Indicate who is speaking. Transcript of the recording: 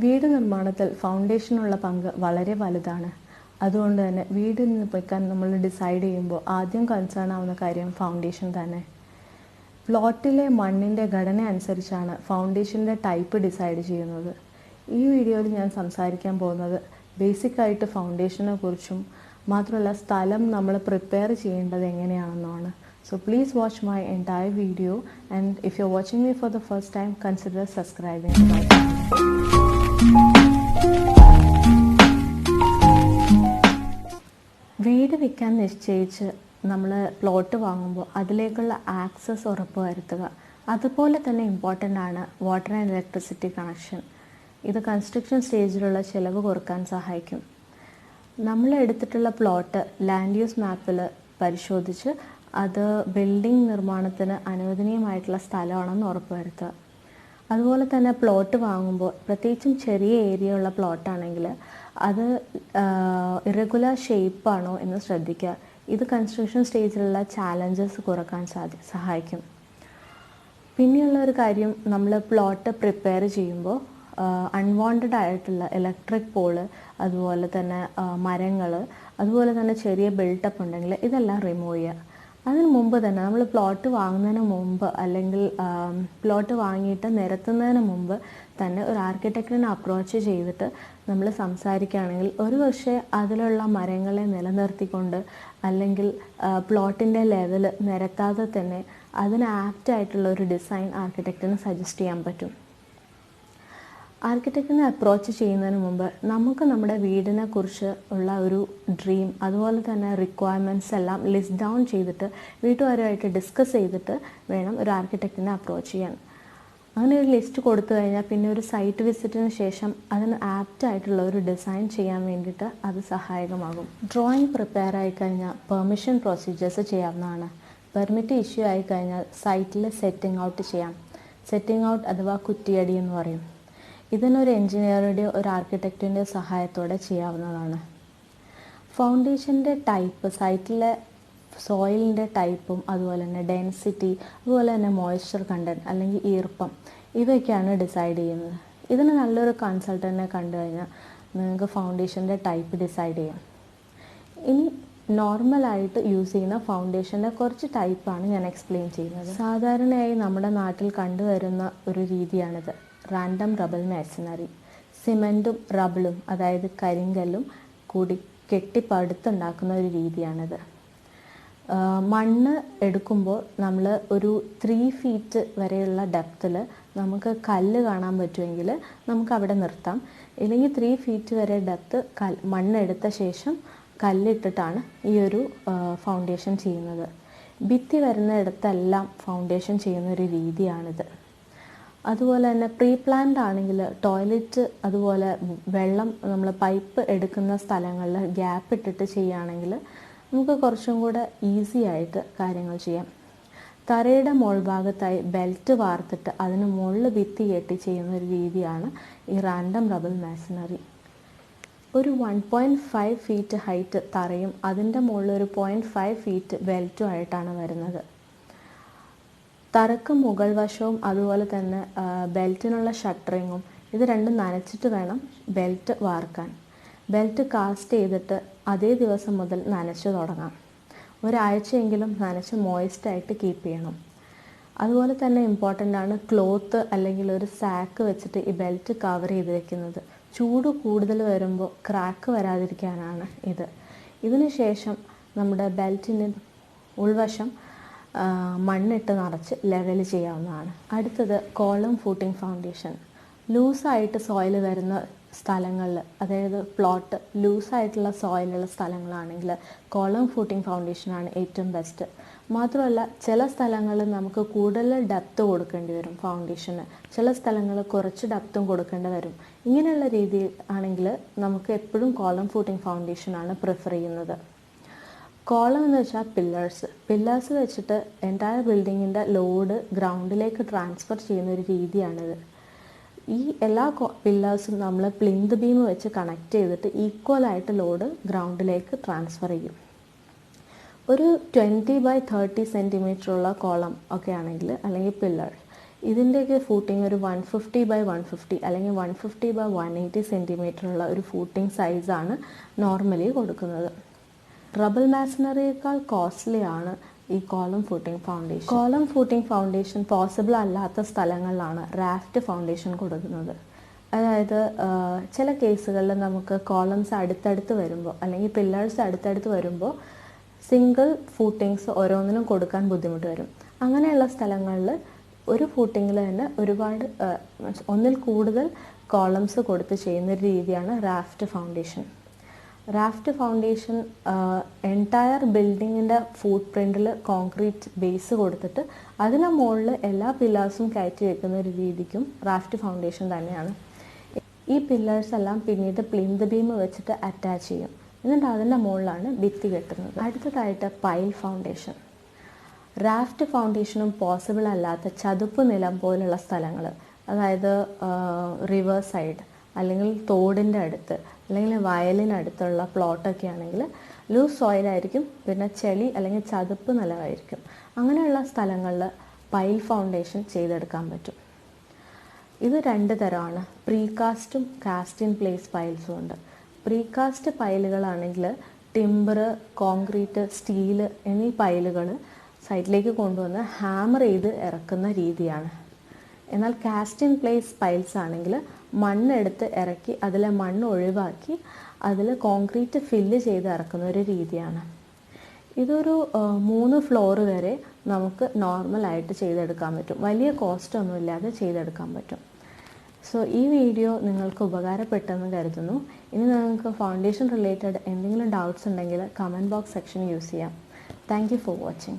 Speaker 1: വീട് നിർമ്മാണത്തിൽ ഫൗണ്ടേഷനുള്ള പങ്ക് വളരെ വലുതാണ്. അതുകൊണ്ട് തന്നെ വീട് നിർമ്മിക്കാൻ നമ്മൾ ഡിസൈഡ് ചെയ്യുമ്പോൾ ആദ്യം കൺസേൺ ആവുന്ന കാര്യം ഫൗണ്ടേഷൻ തന്നെ. പ്ലോട്ടിലെ മണ്ണിൻ്റെ ഘടന അനുസരിച്ചാണ് ഫൗണ്ടേഷൻ്റെ ടൈപ്പ് ഡിസൈഡ് ചെയ്യുന്നത്. ഈ വീഡിയോയിൽ ഞാൻ സംസാരിക്കാൻ പോകുന്നത് ബേസിക്കായിട്ട് ഫൗണ്ടേഷനെ കുറിച്ചും മാത്രമല്ല സ്ഥലം നമ്മൾ പ്രിപ്പയർ ചെയ്യേണ്ടത് എങ്ങനെയാണെന്നുമാണ്. So please watch my entire video, and if you're watching me for the first time, consider subscribing to my channel. വീട് വിൽക്കാൻ നിശ്ചയിച്ച് നമ്മൾ പ്ലോട്ട് വാങ്ങുമ്പോൾ അതിലേക്കുള്ള ആക്സസ് ഉറപ്പ് വരുത്തുക. അതുപോലെ തന്നെ ഇമ്പോർട്ടൻ്റ് ആണ് വാട്ടർ ആൻഡ് ഇലക്ട്രിസിറ്റി കണക്ഷൻ. ഇത് കൺസ്ട്രക്ഷൻ സ്റ്റേജിലുള്ള ചിലവ് കുറക്കാൻ സഹായിക്കും. നമ്മൾ എടുത്തിട്ടുള്ള പ്ലോട്ട് ലാൻഡ് യൂസ് മാപ്പിൽ പരിശോധിച്ച് അത് ബിൽഡിംഗ് നിർമ്മാണത്തിന് അനുവദനീയമായിട്ടുള്ള സ്ഥലമാണെന്ന് ഉറപ്പുവരുത്തുക. അതുപോലെ തന്നെ പ്ലോട്ട് വാങ്ങുമ്പോൾ പ്രത്യേകിച്ചും ചെറിയ ഏരിയ ഉള്ള പ്ലോട്ടാണെങ്കിൽ അത് ഇറഗുലർ ഷേപ്പാണോ എന്ന് ശ്രദ്ധിക്കുക. ഇത് കൺസ്ട്രക്ഷൻ സ്റ്റേജിലുള്ള ചാലഞ്ചസ് കുറക്കാൻ സഹായിക്കും. പിന്നെയുള്ള ഒരു കാര്യം, നമ്മൾ പ്ലോട്ട് പ്രിപ്പയർ ചെയ്യുമ്പോൾ അൺവാണ്ടഡ് ആയിട്ടുള്ള ഇലക്ട്രിക് പോള്, അതുപോലെ തന്നെ മരങ്ങൾ, അതുപോലെ തന്നെ ചെറിയ ബിൽട്ടപ്പ് ഉണ്ടെങ്കിൽ ഇതെല്ലാം റിമൂവ് ചെയ്യുക. അതിന് മുമ്പ് തന്നെ നമ്മൾ പ്ലോട്ട് വാങ്ങുന്നതിന് മുമ്പ് അല്ലെങ്കിൽ പ്ലോട്ട് വാങ്ങിയിട്ട് നിരത്തുന്നതിന് മുമ്പ് തന്നെ ഒരു ആർക്കിടെക്റ്റിനെ അപ്രോച്ച് ചെയ്തിട്ട് നമ്മൾ സംസാരിക്കുകയാണെങ്കിൽ ഒരു പക്ഷേ അതിലുള്ള മരങ്ങളെ നിലനിർത്തിക്കൊണ്ട് അല്ലെങ്കിൽ പ്ലോട്ടിൻ്റെ ലെവൽ നിരത്താതെ തന്നെ അതിന് ആപ്റ്റായിട്ടുള്ള ഒരു ഡിസൈൻ ആർക്കിടെക്റ്റിന് സജസ്റ്റ് ചെയ്യാൻ പറ്റും. ആർക്കിടെക്റ്റിനെ അപ്രോച്ച് ചെയ്യുന്നതിന് മുമ്പ് നമുക്ക് നമ്മുടെ വീടിനെ കുറിച്ച് ഉള്ള ഒരു ഡ്രീം, അതുപോലെ തന്നെ റിക്വയർമെൻറ്റ്സ് എല്ലാം ലിസ്റ്റ് ഡൗൺ ചെയ്തിട്ട് വീട്ടുകാരുമായിട്ട് ഡിസ്കസ് ചെയ്തിട്ട് വേണം ഒരു ആർക്കിടെക്റ്റിനെ അപ്രോച്ച് ചെയ്യാൻ. അങ്ങനെ ഒരു ലിസ്റ്റ് കൊടുത്തു കഴിഞ്ഞാൽ പിന്നെ ഒരു സൈറ്റ് വിസിറ്റിന് ശേഷം അതിന് ആപ്റ്റായിട്ടുള്ള ഒരു ഡിസൈൻ ചെയ്യാൻ വേണ്ടിയിട്ട് അത് സഹായകമാകും. ഡ്രോയിങ് പ്രിപ്പയർ ആയിക്കഴിഞ്ഞാൽ പെർമിഷൻ പ്രൊസീജിയേഴ്സ് ചെയ്യാവുന്നതാണ്. പെർമിറ്റ് ഇഷ്യൂ ആയിക്കഴിഞ്ഞാൽ സൈറ്റിൽ സെറ്റിംഗ് ഔട്ട് ചെയ്യാം. സെറ്റിംഗ് ഔട്ട് അഥവാ കുറ്റിയടി എന്ന് പറയും. ഇതിനൊരു എൻജിനീയറുടെയോ ഒരു ആർക്കിടെക്റ്റിൻ്റെ സഹായത്തോടെ ചെയ്യാവുന്നതാണ്. ഫൗണ്ടേഷൻ്റെ ടൈപ്പ്, സൈറ്റിലെ സോയിലിൻ്റെ ടൈപ്പും അതുപോലെ തന്നെ ഡെൻസിറ്റി, അതുപോലെ തന്നെ മോയ്സ്ചർ കണ്ടൻറ്റ് അല്ലെങ്കിൽ ഈർപ്പം, ഇവയൊക്കെയാണ് ഡിസൈഡ് ചെയ്യുന്നത്. ഇതിന് നല്ലൊരു കൺസൾട്ടൻറ്റിനെ കണ്ടു കഴിഞ്ഞാൽ നിങ്ങൾക്ക് ഫൗണ്ടേഷൻ്റെ ടൈപ്പ് ഡിസൈഡ് ചെയ്യാം. ഇനി നോർമലായിട്ട് യൂസ് ചെയ്യുന്ന ഫൗണ്ടേഷൻ്റെ കുറച്ച് ടൈപ്പാണ് ഞാൻ എക്സ്പ്ലെയിൻ ചെയ്യുന്നത്. സാധാരണയായി നമ്മുടെ നാട്ടിൽ കണ്ടുവരുന്ന ഒരു രീതിയാണിത്, റാൻഡം റബിൾ മേസണറി. സിമൻറ്റും റബിളും അതായത് കരിങ്കല്ലും കൂടി കെട്ടിപ്പടുത്തുണ്ടാക്കുന്ന ഒരു രീതിയാണിത്. മണ്ണ് എടുക്കുമ്പോൾ നമ്മൾ ഒരു 3 ഫീറ്റ് വരെയുള്ള ഡെപ്തിൽ നമുക്ക് കല്ല് കാണാൻ പറ്റുമെങ്കിൽ നമുക്ക് അവിടെ നിർത്താം. ഇല്ലെങ്കിൽ 3 ഫീറ്റ് വരെ ഡെപ്ത് മണ്ണെടുത്ത ശേഷം കല്ലിട്ടിട്ടാണ് ഈ ഒരു ഫൗണ്ടേഷൻ ചെയ്യുന്നത്. ഭിത്തി വരുന്നിടത്തെല്ലാം ഫൗണ്ടേഷൻ ചെയ്യുന്ന ഒരു രീതിയാണിത്. അതുപോലെ തന്നെ പ്രീ പ്ലാൻഡ് ആണെങ്കിൽ ടോയ്ലറ്റ്, അതുപോലെ വെള്ളം നമ്മൾ പൈപ്പ് എടുക്കുന്ന സ്ഥലങ്ങളിൽ ഗ്യാപ്പ് ഇട്ടിട്ട് ചെയ്യുകയാണെങ്കിൽ നമുക്ക് കുറച്ചും കൂടെ ഈസി ആയിട്ട് കാര്യങ്ങൾ ചെയ്യാം. തറയുടെ മുകൾഭാഗത്തായി ബെൽറ്റ് വാർത്തിട്ട് അതിന് മുകളിൽ ഭിത്തി കെട്ടി ചെയ്യുന്ന ഒരു രീതിയാണ് ഈ റാൻഡം റബിൾ മേസണറി. ഒരു 1.5 ഫീറ്റ് ഹൈറ്റ് തറയും അതിൻ്റെ മുകളിൽ ഒരു 0.5 ഫീറ്റ് ബെൽറ്റും ആയിട്ടാണ് വരുന്നത്. തറക്ക് മുകൾ വശവും അതുപോലെ തന്നെ ബെൽറ്റിനുള്ള ഷട്ടറിങ്ങും ഇത് രണ്ടും നനച്ചിട്ട് വേണം ബെൽറ്റ് വാർക്കാൻ. ബെൽറ്റ് കാസ്റ്റ് ചെയ്തിട്ട് അതേ ദിവസം മുതൽ നനച്ച് തുടങ്ങാം. ഒരാഴ്ചയെങ്കിലും നനച്ച് മോയിസ്റ്റായിട്ട് കീപ്പ് ചെയ്യണം. അതുപോലെ തന്നെ ഇമ്പോർട്ടൻ്റ് ആണ് ക്ലോത്ത് അല്ലെങ്കിൽ ഒരു സാക്ക് വെച്ചിട്ട് ഈ ബെൽറ്റ് കവർ ചെയ്ത് വെക്കുന്നത്. ചൂട് കൂടുതൽ വരുമ്പോൾ ക്രാക്ക് വരാതിരിക്കാനാണ് ഇത്. ഇതിന് ശേഷം നമ്മുടെ ബെൽറ്റിൻ്റെ ഉൾവശം മണ്ണിട്ട് നിറച്ച് ലെവൽ ചെയ്യാവുന്നതാണ്. അടുത്തത് കോളം ഫൂട്ടിംഗ് ഫൗണ്ടേഷൻ. ലൂസായിട്ട് സോയിൽ വരുന്ന സ്ഥലങ്ങളിൽ, അതായത് പ്ലോട്ട് ലൂസായിട്ടുള്ള സോയിലുള്ള സ്ഥലങ്ങളാണെങ്കിൽ കോളം ഫൂട്ടിംഗ് ഫൗണ്ടേഷനാണ് ഏറ്റവും ബെസ്റ്റ്. മാത്രമല്ല ചില സ്ഥലങ്ങളിൽ നമുക്ക് കൂടുതൽ ഡെപ്ത് കൊടുക്കേണ്ടി വരും ഫൗണ്ടേഷന്, ചില സ്ഥലങ്ങളിൽ കുറച്ച് ഡെപ്തും കൊടുക്കേണ്ടി വരും. ഇങ്ങനെയുള്ള രീതിയിൽ ആണെങ്കിൽ നമുക്ക് എപ്പോഴും കോളം ഫൂട്ടിംഗ് ഫൗണ്ടേഷനാണ് പ്രിഫർ ചെയ്യുന്നത്. കോളം എന്ന് വെച്ചാൽ പില്ലേഴ്സ് വെച്ചിട്ട് എൻറ്റയർ ബിൽഡിങ്ങിൻ്റെ ലോഡ് ഗ്രൗണ്ടിലേക്ക് ട്രാൻസ്ഫർ ചെയ്യുന്ന ഒരു രീതിയാണിത്. ഈ എല്ലാ പില്ലേഴ്സും നമ്മൾ പ്ലിന്ത് ബീം വെച്ച് കണക്ട് ചെയ്തിട്ട് ഈക്വലായിട്ട് ലോഡ് ഗ്രൗണ്ടിലേക്ക് ട്രാൻസ്ഫർ ചെയ്യും. ഒരു 20 by 30 സെൻറ്റിമീറ്ററുള്ള കോളം ഒക്കെ ആണെങ്കിൽ അല്ലെങ്കിൽ പില്ലർ, ഇതിൻ്റെയൊക്കെ ഫൂട്ടിങ് ഒരു 150x150 അല്ലെങ്കിൽ 150x180 സെൻറ്റിമീറ്റർ ഉള്ള ഒരു ഫൂട്ടിങ് സൈസാണ് നോർമലി കൊടുക്കുന്നത്. റബിൾ മാസണറിയേക്കാൾ കോസ്റ്റ്ലി ആണ് ഈ column footing foundation. Column footing foundation possible അല്ലാത്ത സ്ഥലങ്ങളിലാണ് റാഫ്റ്റ് ഫൗണ്ടേഷൻ കൊടുക്കുന്നത്. അതായത് ചില കേസുകളിൽ നമുക്ക് കോളംസ് അടുത്തടുത്ത് വരുമ്പോൾ അല്ലെങ്കിൽ പില്ലേഴ്സ് അടുത്തടുത്ത് വരുമ്പോൾ സിംഗിൾ ഫൂട്ടിങ്സ് ഓരോന്നിനും കൊടുക്കാൻ ബുദ്ധിമുട്ട് വരും. അങ്ങനെയുള്ള സ്ഥലങ്ങളിൽ ഒരു ഫൂട്ടിങ്ങിൽ തന്നെ ഒരുപാട് ഒന്നിൽ കൂടുതൽ കോളംസ് കൊടുത്ത് ചെയ്യുന്ന രീതിയാണ് raft foundation. Raft foundation entire ബിൽഡിങ്ങിൻ്റെ ഫുട് പ്രിൻറ്റിൽ കോൺക്രീറ്റ് ബേസ് കൊടുത്തിട്ട് അതിന് മുകളിൽ എല്ലാ പില്ലേഴ്സും കയറ്റി വെക്കുന്ന ഒരു രീതിക്കും റാഫ്റ്റ് ഫൗണ്ടേഷൻ തന്നെയാണ്. ഈ പില്ലേഴ്സ് എല്ലാം പിന്നീട് പ്ലിന്ത് ബീം വെച്ചിട്ട് അറ്റാച്ച് ചെയ്യും. എന്നിട്ട് അതിൻ്റെ മുകളിലാണ് ഭിത്തി കെട്ടുന്നത്. അടുത്തതായിട്ട് പൈൽ ഫൗണ്ടേഷൻ. റാഫ്റ്റ് ഫൗണ്ടേഷനും പോസിബിൾ അല്ലാത്ത ചതുപ്പ് നിലം പോലുള്ള സ്ഥലങ്ങൾ, അതായത് റിവർ സൈഡ് അല്ലെങ്കിൽ തോടിൻ്റെ അടുത്ത് അല്ലെങ്കിൽ വയലിനടുത്തുള്ള പ്ലോട്ടൊക്കെ ആണെങ്കിൽ ലൂസ് സോയിലായിരിക്കും, പിന്നെ ചെളി അല്ലെങ്കിൽ ചതുപ്പ് നിലമായിരിക്കും. അങ്ങനെയുള്ള സ്ഥലങ്ങളിൽ പൈൽ ഫൗണ്ടേഷൻ ചെയ്തെടുക്കാൻ പറ്റും. ഇത് രണ്ട് തരമാണ്, പ്രീകാസ്റ്റും കാസ്റ്റ് ഇൻ പ്ലേസ് പൈൽസും ഉണ്ട്. പ്രീകാസ്റ്റ് പൈലുകളാണെങ്കിൽ ടിമ്പർ, കോൺക്രീറ്റ്, സ്റ്റീല് എന്നീ പൈലുകൾ സൈഡിലേക്ക് കൊണ്ടുവന്ന് ഹാമർ ചെയ്ത് ഇറക്കുന്ന രീതിയാണ്. എന്നാൽ കാസ്റ്റ് ഇൻ പ്ലേസ് പൈൽസ് ആണെങ്കിൽ മണ്ണെടുത്ത് ഇറക്കി അതിലെ മണ്ണ് ഒഴിവാക്കി അതിൽ കോൺക്രീറ്റ് ഫില്ല് ചെയ്ത് ഇറക്കുന്ന ഒരു രീതിയാണ്. ഇതൊരു 3 ഫ്ലോർ വരെ നമുക്ക് നോർമലായിട്ട് ചെയ്തെടുക്കാൻ പറ്റും. വലിയ കോസ്റ്റ് ഒന്നും ഇല്ലാതെ ചെയ്തെടുക്കാൻ പറ്റും. സോ ഈ വീഡിയോ നിങ്ങൾക്ക് ഉപകാരപ്പെട്ടെന്ന് കരുതുന്നു. ഇനി നിങ്ങൾക്ക് ഫൗണ്ടേഷൻ റിലേറ്റഡ് എന്തെങ്കിലും ഡൗട്ട്സ് ഉണ്ടെങ്കിൽ കമൻറ്റ് ബോക്സ് സെക്ഷൻ യൂസ് ചെയ്യാം. Thank you for watching.